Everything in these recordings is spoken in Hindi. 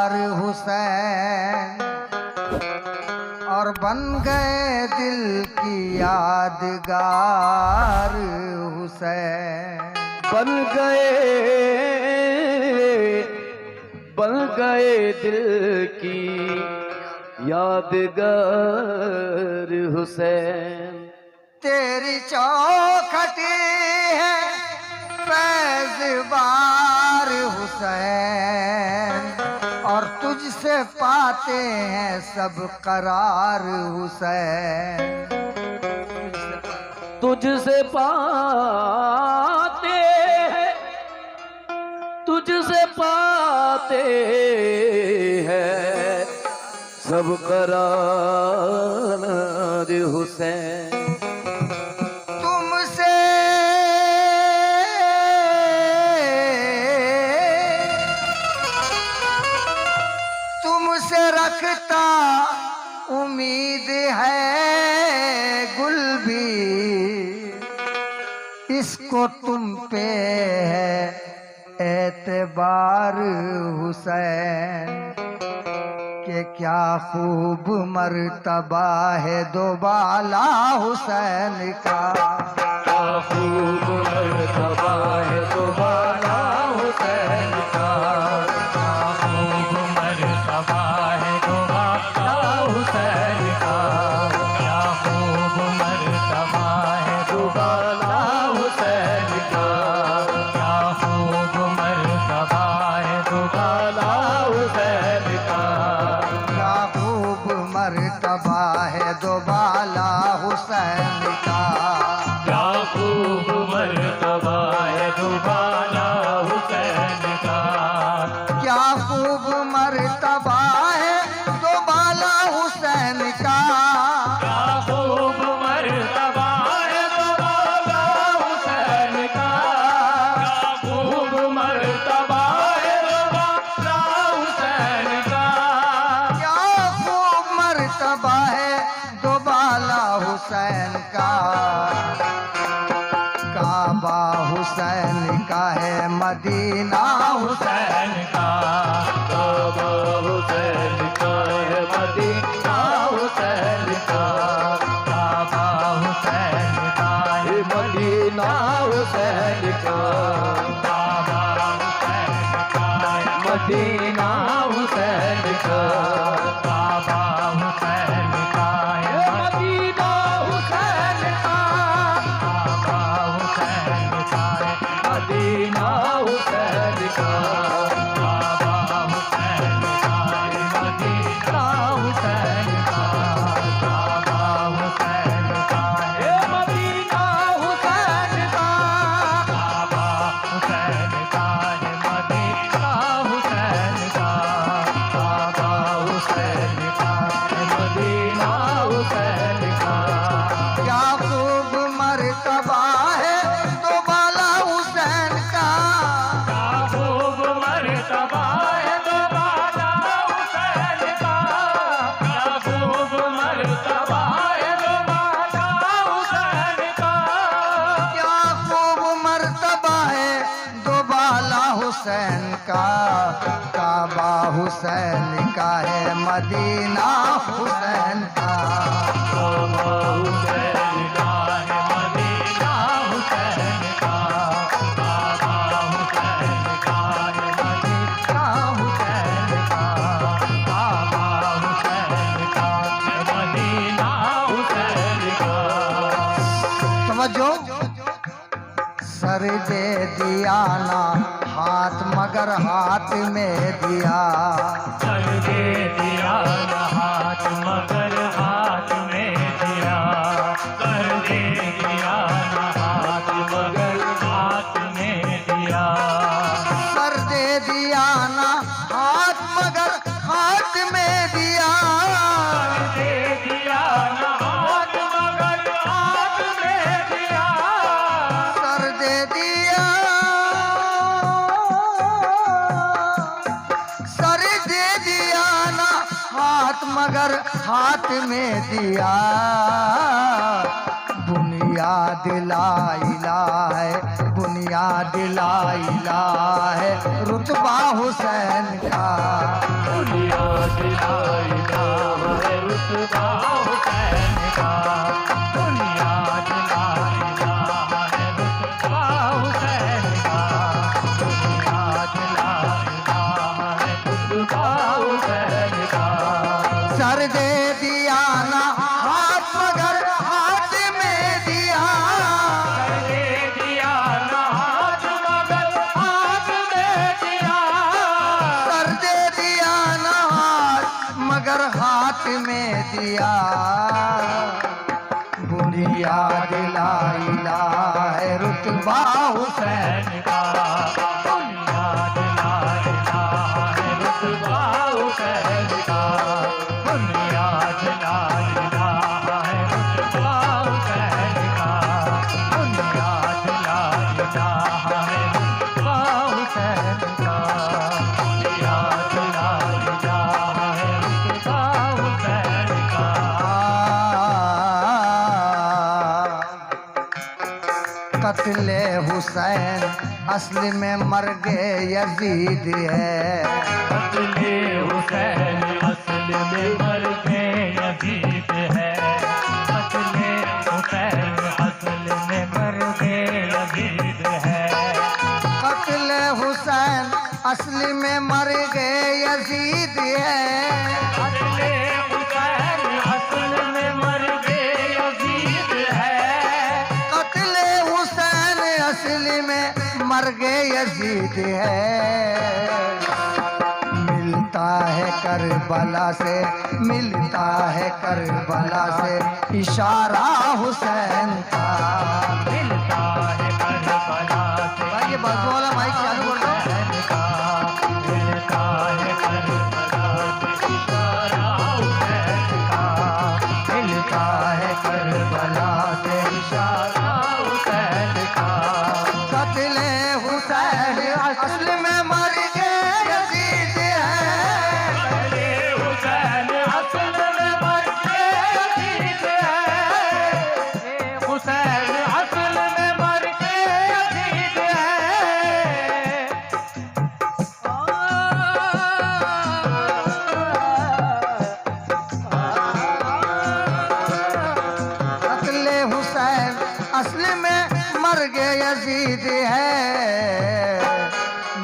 बार हुसैन और बन गए दिल की यादगार हुसैन। बन गए दिल की यादगार हुसैन। तेरी चौखटी है फैज़बार हुसैन और तुझसे पाते हैं सब करार हुसैन। तुझसे पाते हैं सब करार हुसैन। तुमसे रखता उम्मीद है गुल भी, इसको तुम पे है एतबार हुसैन। कि क्या खूब मर्तबा है दोबाला हुसैन का। क्या खूब मर्तबा है दोबाला हुसैन का। क्या खूब मर्तबा है दोबाला हुसैन का। क्या खूब मर्तबा है दोबाला हुसैन का। क्या खूब मर्तबा है दोबाला हुसैन का। क्या खूब मर्तबा है दोबाला हुसैन का। क्या खूब मर्तबा है दोबाला हुसैन का। क्या खूब मर्तबा है दोबाला हुसैन का। क्या खूब मर्तबा है दोबाला हुसैन का। क्या खूब मर्तबा है दोबाला हुसैन का। क्या खूब मर्तबा है दोबाला हुसैन का। काबा हुसैन का है मदीना हुसैन का। काबा हुसैन का है मदीना हुसैन का। काबा हुसैन का है मदीना हुसैन का। काबा हुसैन का है मदीना हुसैन का। काबा हुसैन का है मदीना हुसैन का। काबा हुसैन का है मदीना हुसैन का। काबा हुसैन का है मदीना हुसैन का। काबा हुसैन का है मदीना हुसैन का। काबा हुसैन का है मदीना हुसैन का। काबा हुसैन का है मदीना हुसैन का। क्या खूब मर्तबा है दोबाला हुसैन का। क्या खूब मर्तबा है दोबाला हुसैन का। क्या खूब मर्तबा है दोबाला हुसैन का। क्या खूब मर्तबा है दोबाला हुसैन का। काबा हुसैन का है मदीना हुसैन का। काबा हुसैन का है मदीना हुसैन का। काबा हुसैन का है मदीना हुसैन का। काबा हुसैन का है मदीना हुसैन का। समझो सर दे दिया ना हाथ मगर हाथ में दिया। सर दे दिया न हाथ मगर हाथ में दिया। सर दे दिया न हाथ मगर हाथ में दिया। सर दे दिया ना हाथ मगर हाथ में दिया। सर दे दिया न हाथ मगर हाथ में दिया। सर दे दिया सर दे दिया ना हाथ मगर हाथ में दिया। बुनियाद ला इलाहा है बुनियाद ला इलाहा है रुतबा हुसैन का। मगर हाथ में दिया। बुढ़िया दिलाई है रुतबा हुसैन हुसैन का बुनियाद ला इलाहा है रुतबा हुसैन का बुनियाद ला इलाहा है रुतबा हुसैन का बुनियाद ला इलाहा है रुतबा हुसैन का बुनियाद ला इलाहा है रुतबा हुसैन का। कत्ले हुसैन असली में मर्गे यजीद है। कत्ले हुसैन असल में मर्गे यजीद है। कत्ले हुसैन असल में मर्गे यजीद है। कत्ले हुसैन असली में मर्गे यजीद है। कत्ले हुसैन असल में मर्गे यजीद है। कत्ले हुसैन असली में मर्गे यजीद है। मिलता है करबला से, मिलता है करबला से इशारा हुसैन का। मिलता है करबला से भाई ये बाजू वाला माइक चालू कर दो। हुसैन का। मिलता है करबला से इशारा हुसैन का। मिलता है करबला से इशारा हुसैन का। कत्ले हुसैन असली में मर्गे यजीद है। कत्ले हुसैन असल में मर्गे यजीद है। हुसैन असल में मर्गे यजीद है। कत्ले हुसैन असली में मर्गे यजीद है।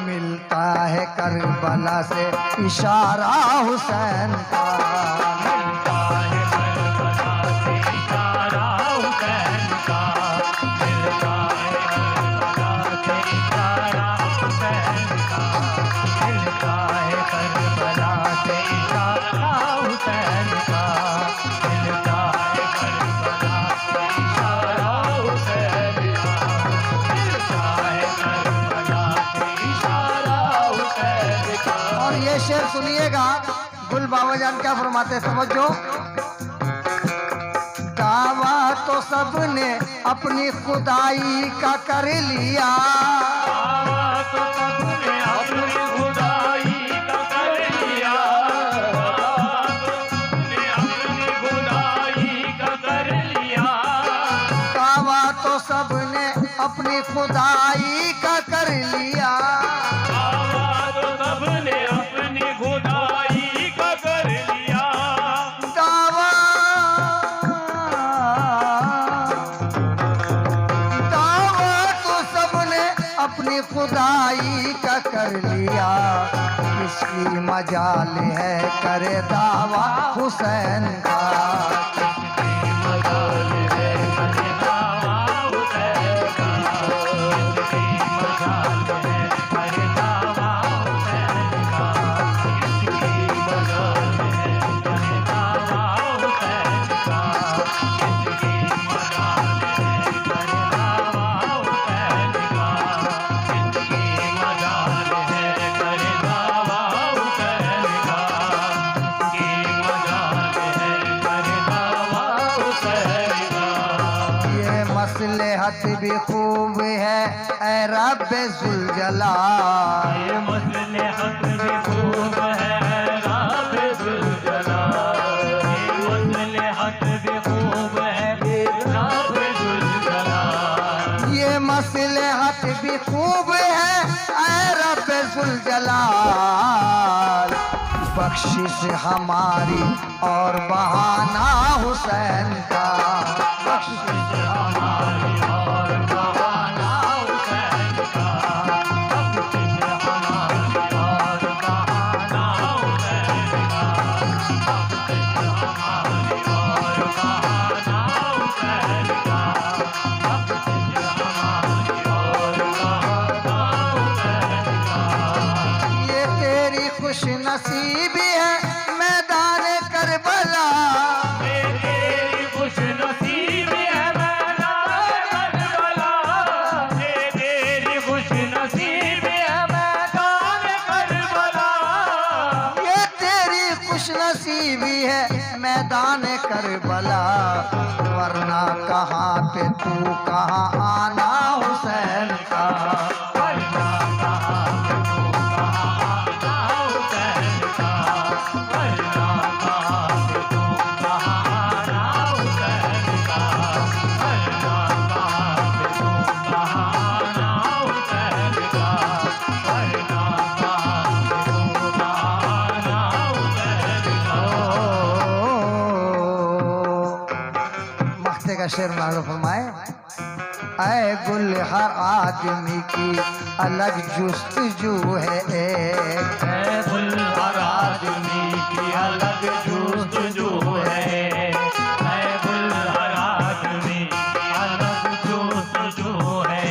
मिलता है करबला से इशारा हुसैन का। मिलता है करबला से इशारा हुसैन का। मिलता है करबला से इशारा हुसैन का। मिलता है करबला से इशारा हुसैन का। मिलता है करबला से इशारा हुसैन का। मिलता है करबला से इशारा हुसैन का। और ये शेर सुनिएगा, गुल बाबा जान क्या फरमाते हैं, समझो। दावा तो सबने अपनी खुदाई का कर लिया। दावा तो सबने अपनी खुदाई का कर लिया। दावा तो सबने अपनी खुदाई का कर लिया। दावा तो सबने अपनी खुदाई का कर लिया। दावा तो सबने अपनी खुदाई का कर लिया। दावा दावा तो सबने अपनी खुदाई का कर लिया। किसकी मजाल है करे दावा हुसैन का। मजाल है करे दावा हुसैन का। इसकी मजाल है करे दावा हुसैन का। इसकी मजाल है करे दावा हुसैन का। इसकी मजाल है करे दावा हुसैन का। इसकी मजाल है करे दावा हुसैन का। इसकी मजाल है करे दावा हुसैन का। ये मसलहत भी खूब है ऐ रब्बे जुल जलाल। ये मसले हक भी खूब है राबे जुल जलाल। ये मसले हक भी खूब है राबे जुल जलाल। ये मसलहत भी खूब है ऐ रब्बे जुल जलाल। बख्शिश हमारी और बहाना हुसैन का। बख्शिश हमारी और बहाना हुसैन का। बख्शिश हमारी और बहाना हुसैन का। बख्शिश हमारी और बहाना हुसैन का। बख्शिश हमारी और बहाना हुसैन का। ये तेरी खुश नसीबी है मैदान खुश नसीबी है मैदान करबला, वरना कहाँ पे तू कहाँ आना हुसैन का। वरना कहाँ पे तू कहाँ आना हुसैन का, वरना कहाँ पे तू कहाँ आना हुसैन का, वरना कहाँ पे तू कहाँ आना हुसैन का, वरना कहाँ पे तू कहाँ आना हुसैन का। मख्ते का शेर मालूम फरमाए, ऐ गुल हर आदमी की अलग जुस्तजू है एक, है गुल हर आदमी की अलग जुस्तजू है गुल हर आदमी की अलग जुस्तजू है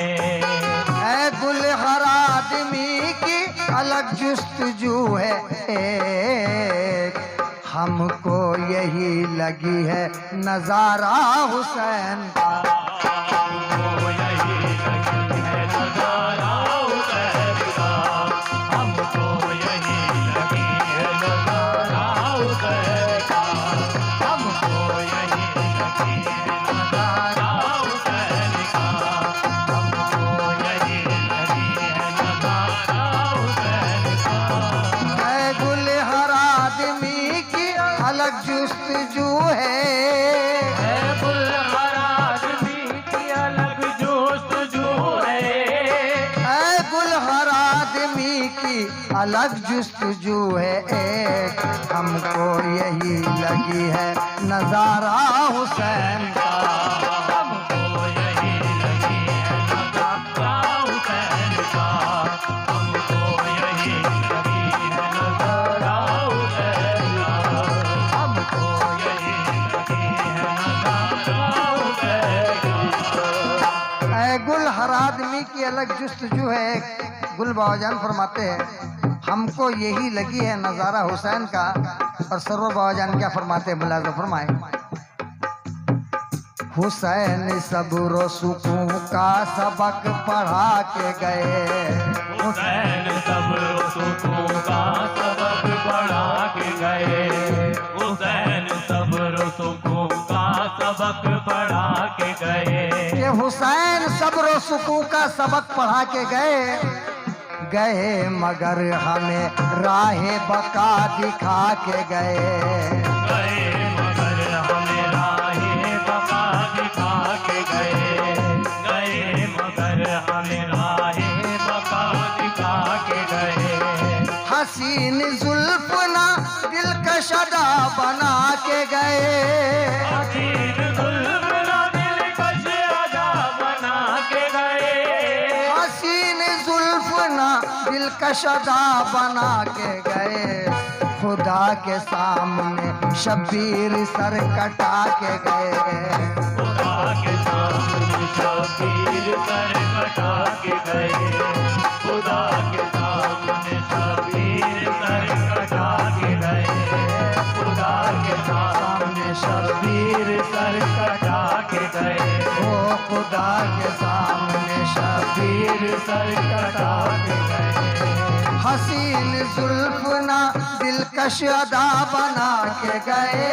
गुल हर आदमी की अलग जुस्तजू है एक, हमको यही लगी है नजारा हुसैन का। हमको यही लगी है नजारा हुसैन का, हमको यही लगी है नजारा हुसैन का, हमको यही लगी है नजारा हुसैन का, हमको यही लगी है नजारा हुसैन का। ऐ गुल हर आदमी की अलग जुस्तजू है, गुल हर आदमी की अलग जुस्तजू है ऐ गुल हर आदमी की अलग जुस्तजू है एक, हमको यही लगी है नजारा हुसैन का। हमको यही लगी है नजारा हुसैन का, हमको यही लगी है नजारा हुसैन का, हमको यही लगी है नजारा हुसैन का। ऐ गुल हर आदमी की अलग जुस्तजू है एक, गुल बाबाजान फरमाते हैं हमको यही लगी है नजारा हुसैन का। और सरोवर बाबाजान क्या फरमाते हैं, मुलाजा फरमाए, हुसैन सब्र सुकून का सबक पढ़ा के गए, हुसैन सब्र सुकून का सबक पढ़ा के गए, हुसैन सब्र सुकून का सबक पढ़ा के गए, कि हुसैन सब्र सुकून का सबक पढ़ा के गए मगर हमें राह बका दिखा के गए मगर हमें राहे बका दिखा के गए मगर हमें राहे बका दिखा के गए। हसीन जुल्फ ना दिलकश अदा बना के गए, हसीन जुल्फ ना दिलकश अदा बना के गए, हसीन जुल्फ ना दिलकश अदा बना के गए, खुदा के सामने शबीर सर कटा के गए, खुदा के सामने शबीर सर कटा के गए, खुदा के सामने शबीर सर कटा के गए, खुदा के सामने शबीर सर कटा के गए, ओ खुदा के सामने शबीर सर कटा के गए। हसीन जुल्फ ना दिलकश अदा बना के गए,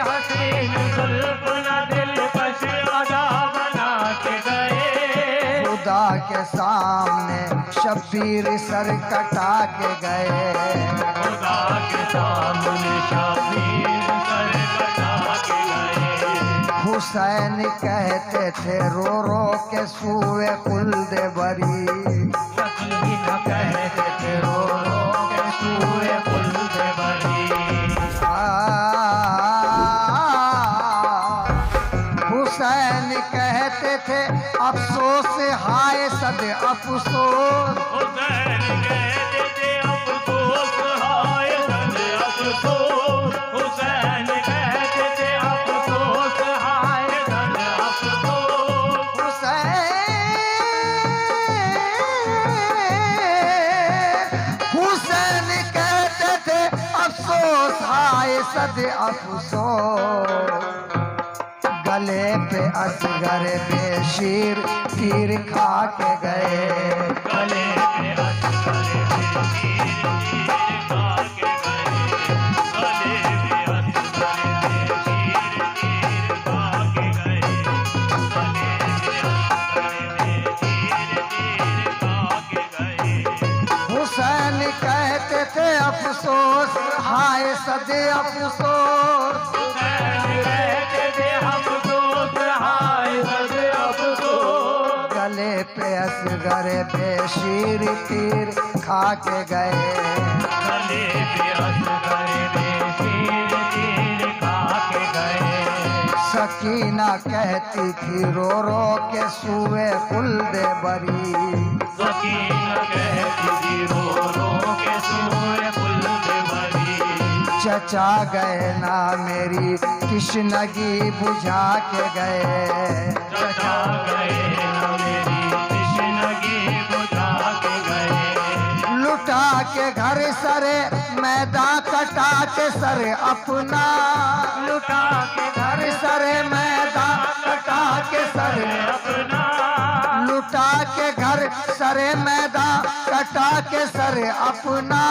हसीन जुल्फ ना दिलकश अदा बना के गए, खुदा के सामने शबीर सर कटा के गए, खुदा के सामने शबीर सर कटा के गए। हुसैन कहते थे रो रो के सूए खुल्द बरी, मदीन कहते थे रो रो के सूए खुल्द बरी, हुसैन कहते थे अफसोस हाय सद अफसोस, हुसैन कहते थे अफसोस हाय सद अफसोस, हुसैन कहते थे अफसोस हाय सद अफसोस, हुसैन कहते थे अफसोस हाय सद अफसोस, गले पे असगर बेशीर तीर खा के गए, गले पे असगर तीर खा के गए, गले हाय सदे अफसोस, हुसैन रहते थे हम दोस्त, हाय सदे अफसोस। गले पे असगर बेशीर तीर खा के गए, गले पे असगर बेशीर तीर खा के गए। सकीना कहती थी रो रो के सुए कुल्दे बरी, सकीना कहती थी रो रो के सूए कुल्द बरी। चचा गए ना मेरी कृष्णगी बुझा के गए, चचा गए ना मेरी कृष्णगी बुझा के गए। लुटा के घर सरे मैदान कटा के सर अपना, लुटा के घर सरे मैदान कटा के सर अपना, लुटा के घर सरे मैदान कटा के सर अपना।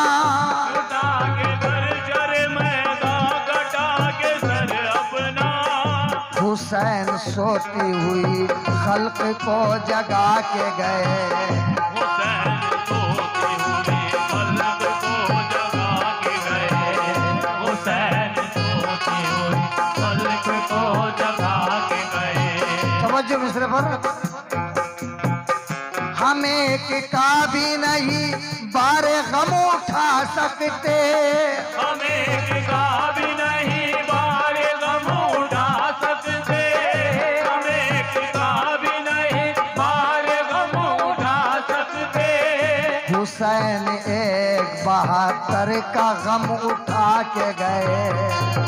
लुटा के घर चरे मैदान कटा के सर अपना। हुसैन सोती हुई खल्क को जगा के गए, हुसैन सोती हुई खल्क को जगा के गए। हुसैन सोती हुई खल्क को जगा के गए। तवज्जो मिसरे पर। हम एक का भी नहीं बारे गम उठा सकते, हमें का भी नहीं बारे गम उठा सकते। हमें का भी नहीं बारे गम उठा सकते। हुसैन एक 72 का गम उठा के गए,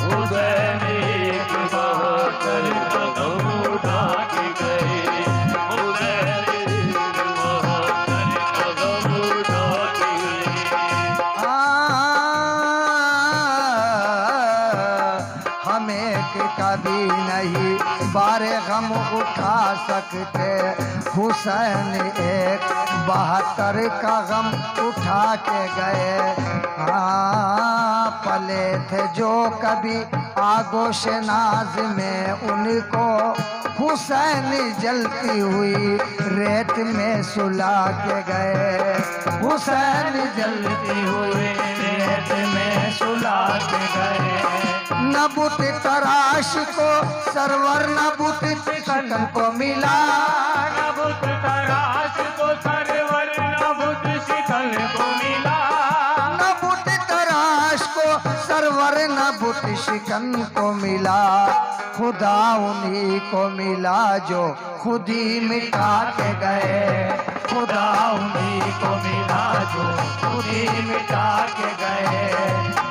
हुसैन एक 72 का गम उठा के गए। हुसैन एक 72 का गम उठा के गए। हम एक कभी नहीं बारे गम उठा सकते। हुसैन एक 72 का गम उठा के गए। हाँ पले थे जो कभी आगोश नाज में, उनको हुसैन जलती हुई रेत में सुला के गए, हुसैन जलती हुई रेत में सुला के गए। न बुत तराश को सरवर न बुत शिकन को मिला, न बुत तराश को सरवर न बुत शिकल को मिला। न बुत तराश को सरवर न बुत शिकन को मिला। खुदा उन्हीं को मिला जो खुद ही मिटा के गए, खुदा उन्हीं को मिला जो खुद ही मिटा के गए,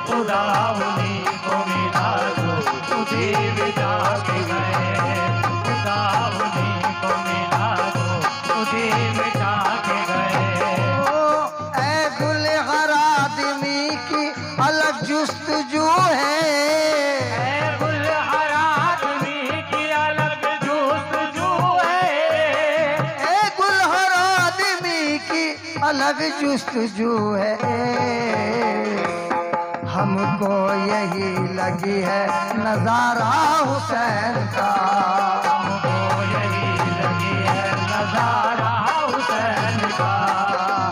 खुदा उन्हीं को मिला जो खुद ही मिटा के गए, खुदा उन्हीं को मिला जो खुद ही मिटा के गए। ओ ऐ गुलहर आदमी की अलग जुस्तजू है, अलग जुस्तजू है। हमको यही लगी है नजारा हुसैन का, हमको यही लगी है नजारा हुसैन का,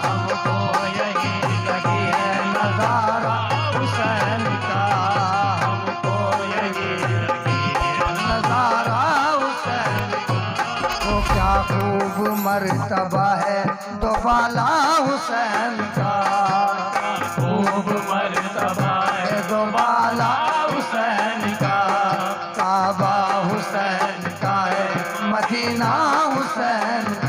हमको यही लगी है नजारा हुसैन का, हमको यही लगी है नजारा हुसैन का। वो क्या खूब मर्तबा है दोबाला हुसैन का, खूब मर्तबा है दोबाला हुसैन का। काबा हुसैन का है मदीना हुसैन का।